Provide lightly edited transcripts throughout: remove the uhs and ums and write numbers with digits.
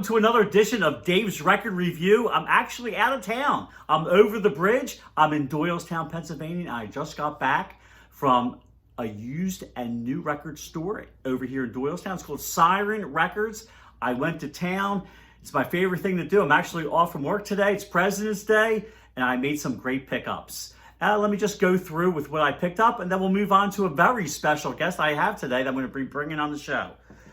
welcome to another edition of Dave's Record Review. I'm actually out of town. I'm over the bridge. I'm in Doylestown, Pennsylvania, and I just got back from a used and new record store over here in Doylestown. It's called Siren Records. I went to town. It's my favorite thing to do. I'm actually off from work today. It's President's Day, and I made some great pickups. Let me just go through with what I picked up, and then we'll move on to a very special guest I have today that I'm going to be bringing on the show.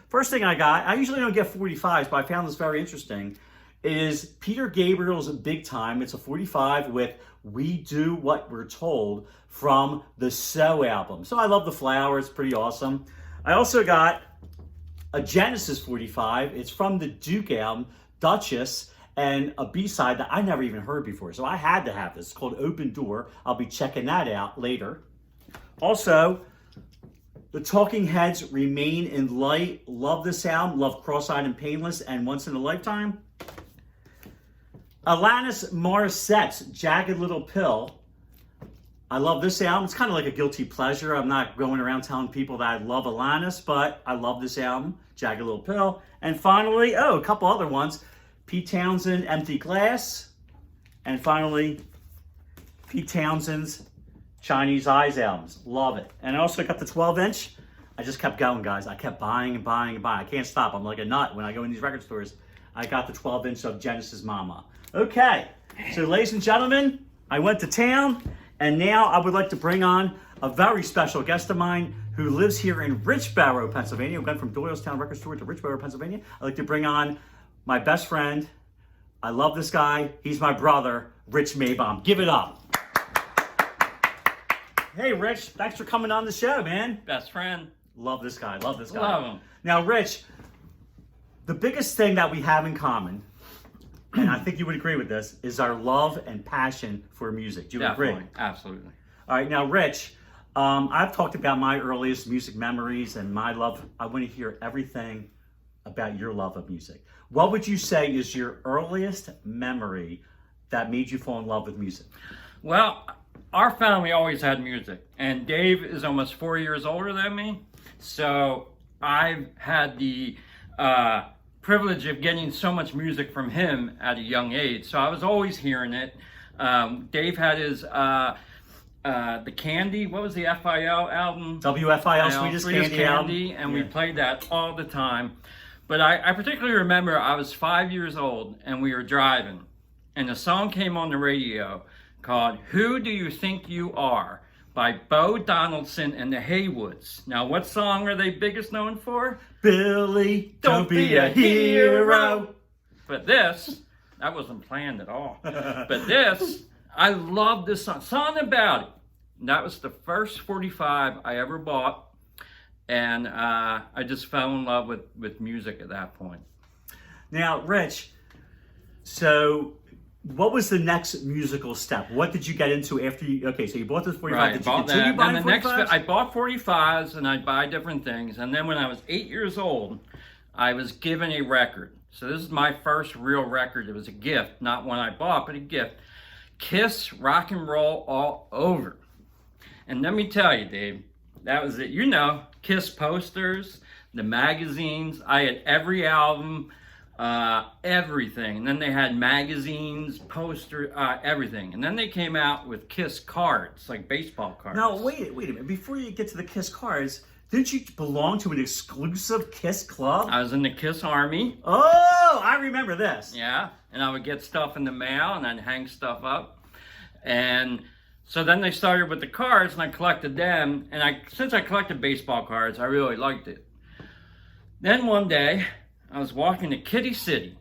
First thing I got, I usually don't get 45s, but I found this very interesting, is Peter Gabriel's Big Time. It's a 45 with We Do What We're Told from the So album. So I love the flower. It's pretty awesome. I also got a Genesis 45. It's from the Duke album, Duchess, and a B-side that I never even heard before. So I had to have this. It's called Open Door. I'll be checking that out later. Also, the Talking Heads, Remain in Light. Love this album. Love Cross-Eyed and Painless and Once in a Lifetime. Alanis Morissette's Jagged Little Pill. I love this album. It's kind of like a guilty pleasure. I'm not going around telling people that I love Alanis, but I love this album, Jagged Little Pill. And finally, a couple other ones. Pete Townsend, Empty Glass. And finally, Pete Townsend's Chinese Eyes albums. Love it. And I also got the 12-inch. I just kept going, guys. I kept buying and buying and buying. I can't stop. I'm like a nut when I go in these record stores. I got the 12-inch of Genesis Mama. Okay, so ladies and gentlemen, I went to town, and now I would like to bring on a very special guest of mine who lives here in Richboro, Pennsylvania. We went from Doylestown Record Store to Richboro, Pennsylvania. I'd like to bring on my best friend. I love this guy. He's my brother, Rich Maybaum. Give it up. Hey, Rich, thanks for coming on the show, man. Best friend. Love this guy. Love this guy. Love him. Now, Rich, the biggest thing that we have in common, and I think you would agree with this, is our love and passion for music. Do you agree? Absolutely. All right, now, Rich, I've talked about my earliest music memories and my love. I want to hear everything about your love of music. What would you say is your earliest memory that made you fall in love with music? Well, our family always had music, and Dave is almost 4 years older than me, so I've had the privilege of getting so much music from him at a young age, so I was always hearing it. Dave had his the Candy, what was the FIL album? WFIL, Sweetest Candy album. And we played that all the time. But I particularly remember I was 5 years old and we were driving, and a song came on the radio called Who Do You Think You Are by Bo Donaldson and the Haywoods. Now, what song are they biggest known for? Billy, don't be a hero. But this, that wasn't planned at all. But this, I love this song. Something about it. And that was the first 45 I ever bought. And I just fell in love with music at that point. Now, Rich, so what was the next musical step? What did you get into after you, okay, so you bought this 45. Right, did you continue that. buying And the 45s? next, I bought 45s and I'd buy different things. And then when I was 8 years old, I was given a record. So this is my first real record. It was a gift, not one I bought, but a gift. Kiss, Rock and Roll All Over. And let me tell you, Dave, that was it. You know, Kiss posters, the magazines. I had every album, everything. And then they had magazines, posters, everything. And then they came out with Kiss cards, like baseball cards. Now, wait a minute. Before you get to the Kiss cards, didn't you belong to an exclusive Kiss club? I was in the Kiss Army. Oh, I remember this. Yeah, and I would get stuff in the mail and I'd hang stuff up. And so then they started with the cards and I collected them. And since I collected baseball cards, I really liked it. Then one day, I was walking to Kitty City.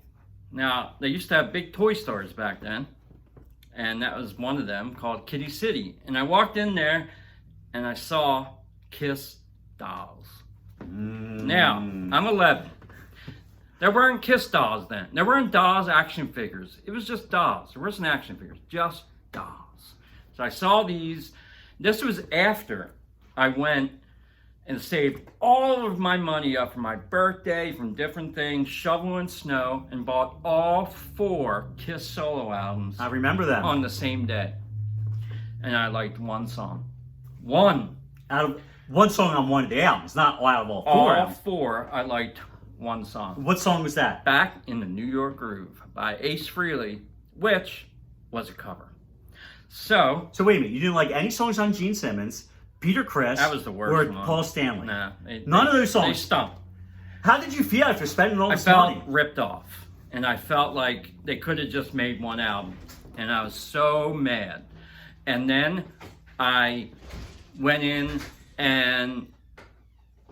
Now, they used to have big toy stores back then. And that was one of them called Kitty City. And I walked in there and I saw Kiss dolls. Now, I'm 11. There weren't Kiss dolls then. There weren't dolls action figures. It was just dolls. There wasn't action figures, just dolls. So I saw these. This was after I went and saved all of my money up for my birthday from different things, shoveling snow, and bought all 4 Kiss solo albums. I remember that. On the same day. And I liked one song. One. Out of one song on one of the albums, not out of all 4 All albums. 4 I liked one song. What song was that? Back in the New York Groove by Ace Frehley, which was a cover. So wait a minute. You didn't like any songs on Gene Simmons, Peter Criss, that was the worst or one. Paul Stanley? No, none of those songs. They stunk. How did you feel after spending all I this felt money? ripped off, and I felt like they could have just made one album, and I was so mad. And then I went in and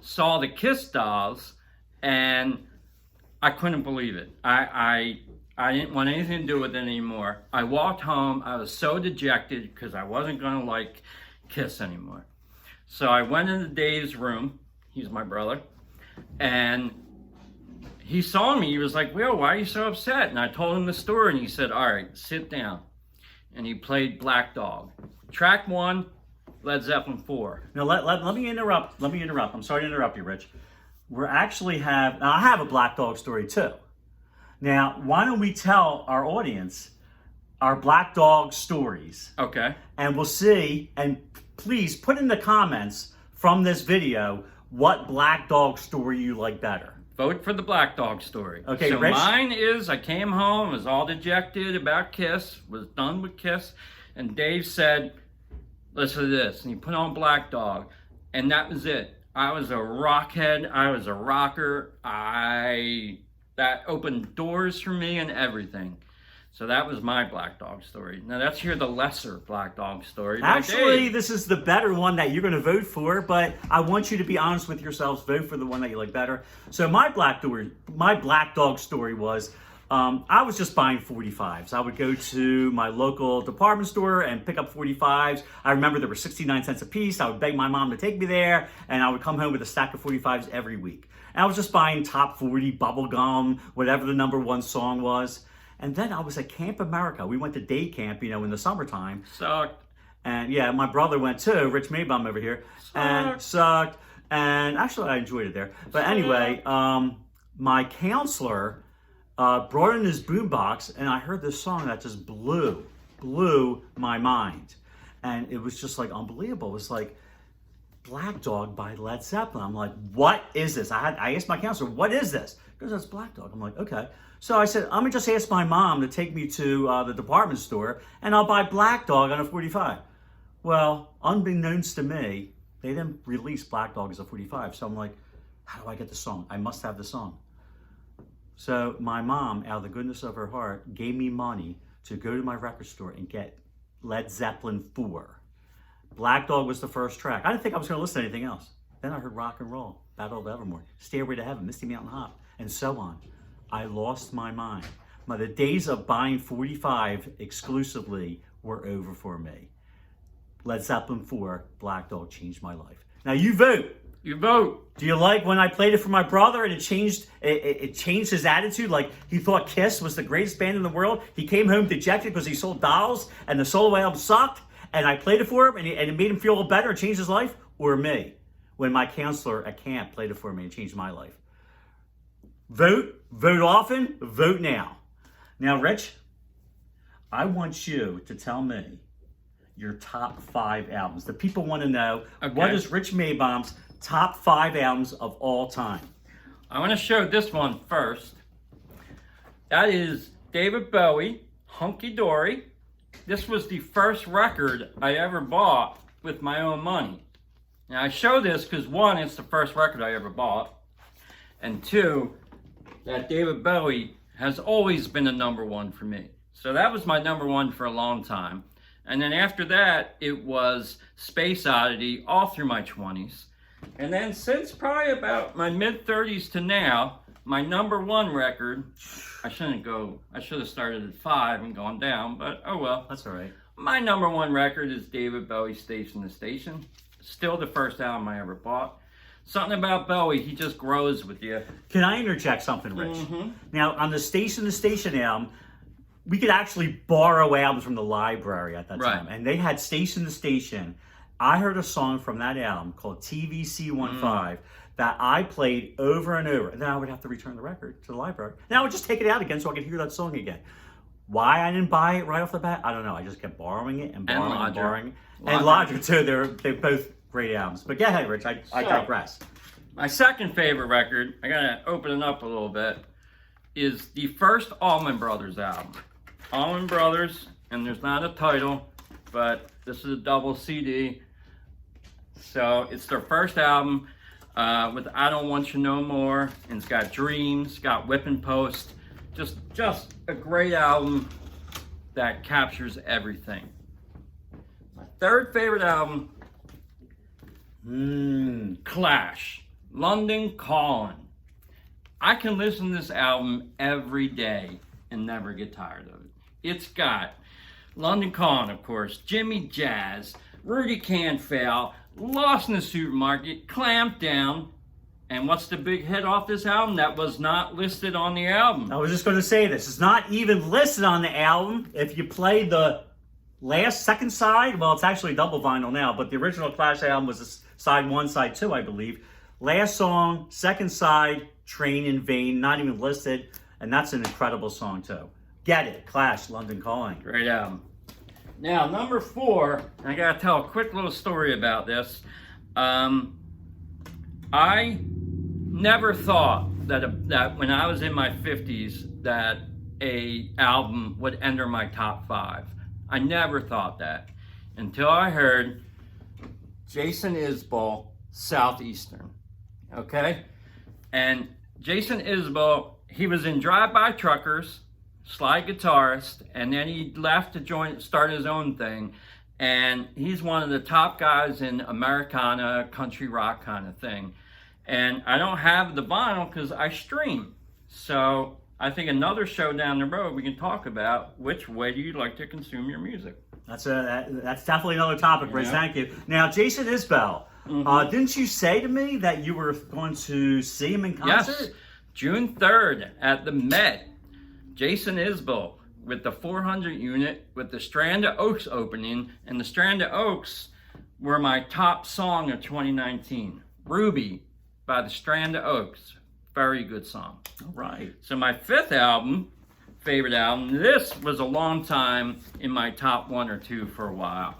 saw the Kiss dolls, and I couldn't believe it. I didn't want anything to do with it anymore. I walked home. I was so dejected because I wasn't going to like Kiss anymore. So I went into Dave's room. He's my brother. And he saw me. He was like, "Will, why are you so upset?" And I told him the story, and he said, "All right, sit down." And he played Black Dog. Track 1, Led Zeppelin 4. Now, let me interrupt. Let me interrupt. I'm sorry to interrupt you, Rich. Now, I have a Black Dog story, too. Now, why don't we tell our audience our Black Dog stories? Okay. And we'll see, and please put in the comments from this video what Black Dog story you like better. Vote for the Black Dog story. Okay, so Rich? mine is I came home, was all dejected about Kiss, was done with Kiss, and Dave said, "Listen to this," and he put on Black Dog, and that was it. I was a rockhead. I was a rocker. That opened doors for me and everything. So that was my Black Dog story. Now let's hear the lesser Black Dog story. Actually, this is the better one that you're going to vote for, but I want you to be honest with yourselves. Vote for the one that you like better. So my Black Dog story was, I was just buying 45s. I would go to my local department store and pick up 45s. I remember there were 69 cents a piece. I would beg my mom to take me there, and I would come home with a stack of 45s every week. And I was just buying top 40, bubblegum, whatever the number one song was. And then I was at Camp America. We went to day camp, in the summertime. Sucked. And yeah, my brother went too, Rich Maybaum over here. And sucked. And actually, I enjoyed it there. But anyway, my counselor brought in his boombox, and I heard this song that just blew my mind. And it was just like unbelievable. It was like Black Dog by Led Zeppelin. I'm like, what is this? I asked my counselor, what is this? Because that's Black Dog. I'm like, okay. So I said, I'm going to just ask my mom to take me to the department store, and I'll buy Black Dog on a 45. Well, unbeknownst to me, they didn't release Black Dog as a 45. So I'm like, how do I get the song? I must have the song. So my mom, out of the goodness of her heart, gave me money to go to my record store and get Led Zeppelin 4. Black Dog was the first track. I didn't think I was going to listen to anything else. Then I heard rock and roll, Battle of Evermore, Stairway to Heaven, Misty Mountain Hop, and so on. I lost my mind. The days of buying 45 exclusively were over for me. Led Zeppelin 4, Black Dog changed my life. Now you vote. You vote. Do you like when I played it for my brother and it changed his attitude? Like he thought Kiss was the greatest band in the world. He came home dejected because he sold dolls and the solo album sucked. And I played it for him and it made him feel a little better and changed his life? Or me, when my counselor at camp played it for me and changed my life? Vote often, vote now. Now, Rich, I want you to tell me your top 5 albums. The people want to know, what is Rich Maybaum's top 5 albums of all time? I want to show this one first. That is David Bowie, Hunky Dory. This was the first record I ever bought with my own money. Now I show this because 1, it's the first record I ever bought. And 2, that David Bowie has always been a number 1 for me. So that was my number 1 for a long time. And then after that, it was Space Oddity all through my 20s. And then since probably about my mid-30s to now, my number 1 record, I should have started at 5 and gone down, but oh well. That's all right. My number 1 record is David Bowie, Station to Station. Still the first album I ever bought. Something about Bowie, he just grows with you. Can I interject something, Rich? Mm-hmm. Now, on the Station to Station album, we could actually borrow albums from the library at that time. And they had Station to Station. I heard a song from that album called TVC15 that I played over and over. And then I would have to return the record to the library. Then I would just take it out again so I could hear that song again. Why I didn't buy it right off the bat, I don't know. I just kept borrowing it and borrowing and borrowing. And Lodger, too. They're both great albums. But go ahead, Rich. I digress. My second favorite record, I gotta open it up a little bit, is the first Allman Brothers album. Allman Brothers, and there's not a title, but this is a double CD. So it's their first album with I Don't Want You No More, and it's got Dreams, got Whipping Post. Just a great album that captures everything. My third favorite album, Clash, London Calling. I can listen to this album every day and never get tired of it. It's got London Calling, of course, Jimmy Jazz, Rudy Can't Fail, Lost in the Supermarket, Clamped Down, and what's the big hit off this album that was not listed on the album? I was just going to say this. It's not even listed on the album. If you play the second side, well, it's actually double vinyl now, but the original Clash album was side 1, side 2, I believe. Last song, second side, Train in Vain, not even listed, and that's an incredible song too. Get it, Clash, London Calling. Great album. Now, number 4, I gotta tell a quick little story about this. I never thought that when I was in my 50s that a album would enter my top 5. I never thought that until I heard Jason Isbell, Southeastern. Okay? And Jason Isbell, he was in Drive-By Truckers, slide guitarist, and then he left to start his own thing. And he's one of the top guys in Americana, country rock kind of thing. And I don't have the vinyl because I stream. So I think another show down the road we can talk about which way do you like to consume your music. That's definitely another topic, Rich. Thank you. Now, Jason Isbell, didn't you say to me that you were going to see him in concert? Yes, June 3rd at the Met. Jason Isbell with the 400 unit with the Strand of Oaks opening, and the Strand of Oaks were my top song of 2019. Ruby by the Strand of Oaks. Very good song. All right. So my 5th favorite album, this was a long time in my top 1 or 2 for a while,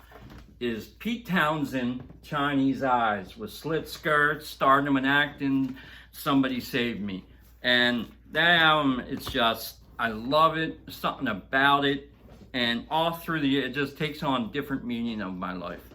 is Pete Townsend, Chinese Eyes, with slit skirts, stardom and acting, Somebody Save Me. And that album, it's just, I love it, something about it, and all through the year, it just takes on different meaning of my life.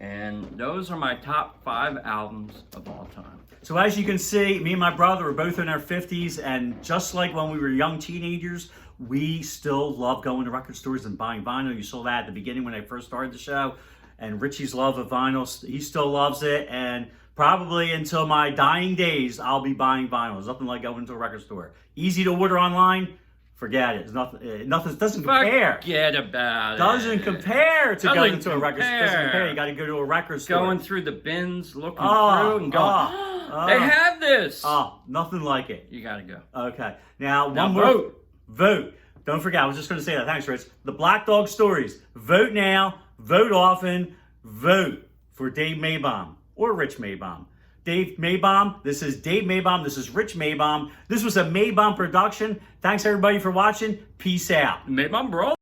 And those are my top 5 albums of all time. So as you can see, me and my brother are both in our 50s, and just like when we were young teenagers, we still love going to record stores and buying vinyl. You saw that at the beginning when I first started the show. And Richie's love of vinyl, he still loves it, and probably until my dying days, I'll be buying vinyl. There's nothing like going to a record store. Easy to order online. Forget it. It's nothing doesn't compare. Forget about it. Doesn't compare to going to a record store. Doesn't compare. You got to go to a record store. Going through the bins, looking through, and going, they have this. Nothing like it. You got to go. Okay. Now one more. Vote. Don't forget. I was just going to say that. Thanks, Rich. The Black Dog Stories. Vote now. Vote often. Vote for Dave Maybaum or Rich Maybaum. Dave Maybaum. This is Dave Maybaum. This is Rich Maybaum. This was a Maybaum production. Thanks everybody for watching. Peace out. Maybaum Brothers.